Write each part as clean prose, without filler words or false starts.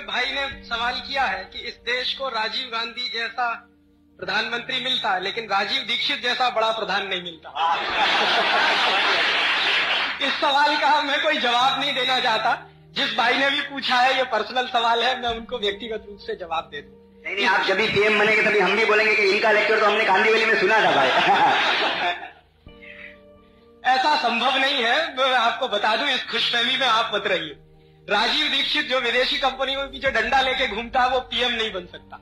भाई ने सवाल किया है कि इस देश को राजीव गांधी जैसा प्रधानमंत्री मिलता है, लेकिन राजीव दीक्षित जैसा बड़ा प्रधान नहीं मिलता। इस सवाल का मैं कोई जवाब नहीं देना चाहता। जिस भाई ने भी पूछा है, ये पर्सनल सवाल है, मैं उनको व्यक्तिगत रूप से जवाब दे दूं। नहीं, आप जब भी पीएम बनेंगे तभी हम भी बोलेंगे कि इनका लेक्चर तो हमने कांदीवली में सुना था भाई। ऐसा संभव नहीं है, मैं आपको बता दूं, इस खुशफहमी में आप मत रहिए। राजीव दीक्षित जो विदेशी कंपनियों में पीछे डंडा लेके घूमता है, वो पीएम नहीं बन सकता,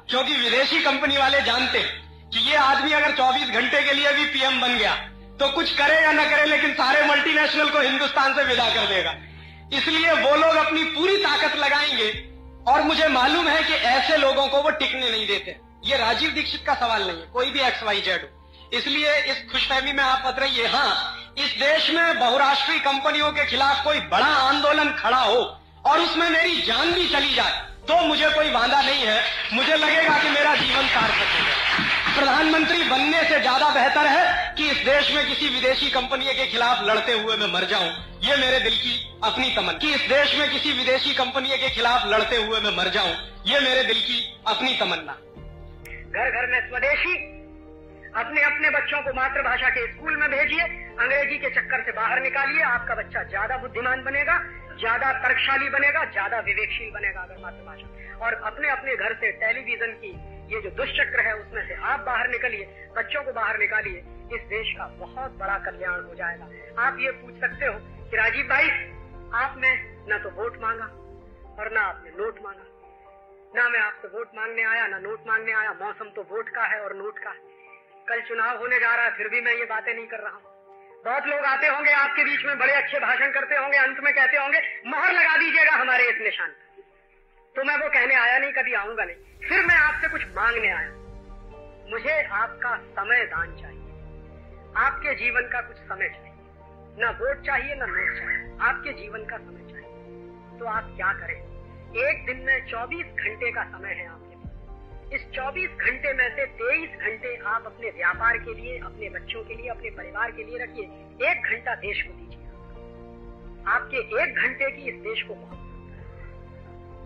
क्योंकि विदेशी कंपनी वाले जानते हैं कि ये आदमी अगर 24 घंटे के लिए भी पीएम बन गया तो कुछ करे या न करे, लेकिन सारे मल्टीनेशनल को हिंदुस्तान से विदा कर देगा। इसलिए वो लोग अपनी पूरी ताकत लगाएंगे, और मुझे मालूम है कि ऐसे लोगों को वो टिकने नहीं देते। ये राजीव दीक्षित का सवाल नहीं है, कोई भी XYZ हो। इसलिए इस खुशफहमी में आप मत रहिए। हाँ, इस देश में बहुराष्ट्रीय कंपनियों के खिलाफ कोई बड़ा आंदोलन खड़ा हो और उसमें मेरी जान भी चली जाए तो मुझे कोई वादा नहीं है। मुझे लगेगा कि मेरा जीवन सार्थक हो गया। प्रधानमंत्री बनने से ज्यादा बेहतर है कि इस देश में किसी विदेशी कंपनी के खिलाफ लड़ते हुए मैं मर जाऊं। ये मेरे दिल की अपनी तमन्ना, कि इस देश में किसी विदेशी कंपनी के खिलाफ लड़ते हुए मैं मर जाऊं। ये मेरे दिल की अपनी तमन्ना। घर घर में स्वदेशी, अपने अपने बच्चों को मातृभाषा के स्कूल में भेजिए, अंग्रेजी के चक्कर से बाहर निकालिए। आपका बच्चा ज्यादा बुद्धिमान बनेगा, ज्यादा तर्कशाली बनेगा, ज्यादा विवेकशील बनेगा अगर मातृभाषा। और अपने अपने घर से टेलीविजन की ये जो दुष्चक्र है उसमें से आप बाहर निकलिए, बच्चों को बाहर निकालिए। इस देश का बहुत बड़ा कल्याण हो जाएगा। आप ये पूछ सकते हो कि राजीव भाई, आपने न तो वोट मांगा और ना आपने नोट मांगा। ना मैं आपसे वोट मांगने आया, ना नोट मांगने आया। मौसम तो वोट का है और नोट का है। कल चुनाव होने जा रहा है, फिर भी मैं ये बातें नहीं कर रहा हूँ। बहुत लोग आते होंगे आपके बीच में, बड़े अच्छे भाषण करते होंगे, अंत में कहते होंगे मोहर लगा दीजिएगा हमारे इस निशान पर। तो मैं वो कहने आया नहीं, कभी आऊंगा नहीं। फिर मैं आपसे कुछ मांगने आया। मुझे आपका समय दान चाहिए, आपके जीवन का कुछ समय चाहिए। ना वोट चाहिए, ना नोट चाहिए, आपके जीवन का समय चाहिए। तो आप क्या करें? एक दिन में 24 घंटे का समय है आपके पास। इस 24 घंटे में से 23 घंटे आप अपने व्यापार के लिए, अपने बच्चों के लिए, अपने परिवार के लिए रखिए। 1 घंटा देश को दीजिए। आपके 1 घंटे की इस देश को बहुत।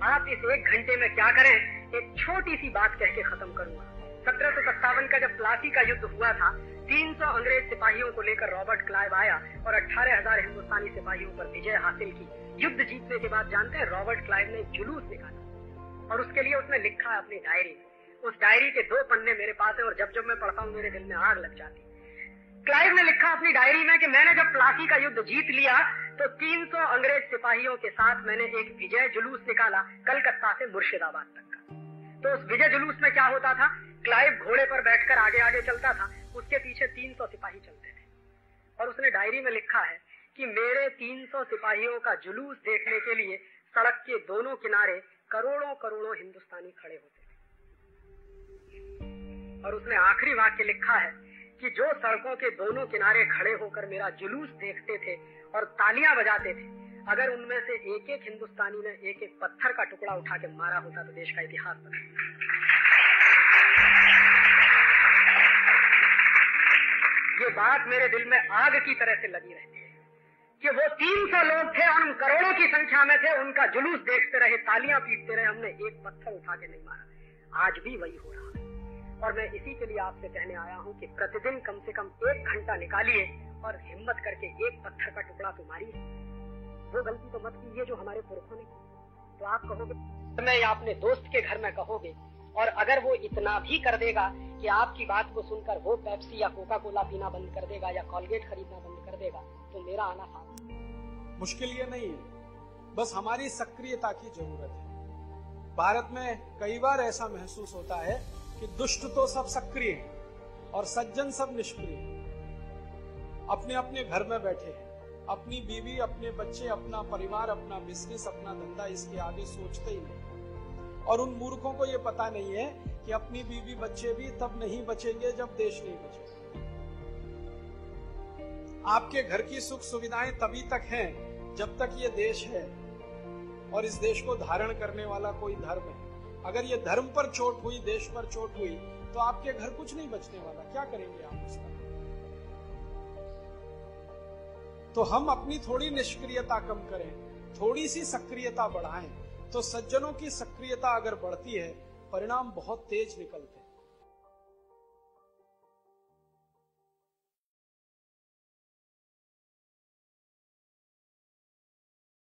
आप इस 1 घंटे में क्या करें? एक छोटी सी बात कह के खत्म करूंगा। 1757 का जब प्लासी का युद्ध हुआ था, 300 अंग्रेज सिपाहियों को लेकर रॉबर्ट क्लाइव आया और 18,000 हिंदुस्तानी सिपाहियों पर विजय हासिल की। युद्ध जीतने के बाद जानते हैं रॉबर्ट क्लाइव ने एक जुलूस निकाला और उसके लिए उसने लिखा है अपनी डायरी में। उस डायरी के 2 पन्ने मेरे पास है और जब जब मैं पढ़ता हूँ मेरे दिल में आग लग जाती है। क्लाइव ने लिखा अपनी डायरी में कि मैंने जब प्लासी का युद्ध जीत लिया तो 300 अंग्रेज सिपाहियों के साथ मैंने एक विजय जुलूस निकाला, कलकत्ता से मुर्शिदाबाद तक का। तो उस विजय जुलूस में क्या होता था? क्लाइव घोड़े पर बैठकर आगे आगे चलता था, उसके पीछे 300 सिपाही चलते थे। और उसने डायरी में लिखा है कि मेरे 300 सिपाहियों का जुलूस देखने के लिए सड़क के दोनों किनारे करोड़ों करोड़ों हिंदुस्तानी खड़े होते थे। और उसने आखिरी वाक्य लिखा है कि जो सड़कों के दोनों किनारे खड़े होकर मेरा जुलूस देखते थे और तालियां बजाते थे, अगर उनमें से एक एक हिंदुस्तानी ने एक एक पत्थर का टुकड़ा उठा के मारा होता तो देश का इतिहास बदल। ये बात मेरे दिल में आग की तरह से लगी रहती है कि वो 300 लोग थे और उन करोड़ों की संख्या में थे, उनका जुलूस देखते रहे, तालियां पीटते रहे, हमने एक पत्थर उठा के नहीं मारा। आज भी वही हो रहा है और मैं इसी के लिए आपसे कहने आया हूं कि प्रतिदिन कम से कम 1 घंटा निकालिए और हिम्मत करके एक पत्थर का टुकड़ा तो मारिए। वो गलती तो मत कीजिए जो हमारे पुरखों ने की। तो आप कहोगे मैं या अपने दोस्त के घर में कहोगे, और अगर वो इतना भी कर देगा कि आपकी बात को सुनकर वो पेप्सी या कोका कोला पीना बंद कर देगा या कॉलगेट खरीदना बंद कर देगा तो मेरा आना साफ। मुश्किल ये नहीं है, बस हमारी सक्रियता की जरूरत है। भारत में कई बार ऐसा महसूस होता है कि दुष्ट तो सब सक्रिय हैं और सज्जन सब निष्क्रिय हैं। अपने अपने घर में बैठे हैं, अपनी बीवी, अपने बच्चे, अपना परिवार, अपना बिजनेस, अपना धंधा, इसके आगे सोचते ही नहीं। और उन मूर्खों को ये पता नहीं है कि अपनी बीवी बच्चे भी तब नहीं बचेंगे जब देश नहीं बचेगा। आपके घर की सुख सुविधाएं तभी तक हैं जब तक ये देश है और इस देश को धारण करने वाला कोई धर्म है। अगर ये धर्म पर चोट हुई, देश पर चोट हुई, तो आपके घर कुछ नहीं बचने वाला। क्या करेंगे आप उसका? तो हम अपनी थोड़ी निष्क्रियता कम करें, थोड़ी सी सक्रियता बढ़ाएं, तो सज्जनों की सक्रियता अगर बढ़ती है, परिणाम बहुत तेज निकलते हैं।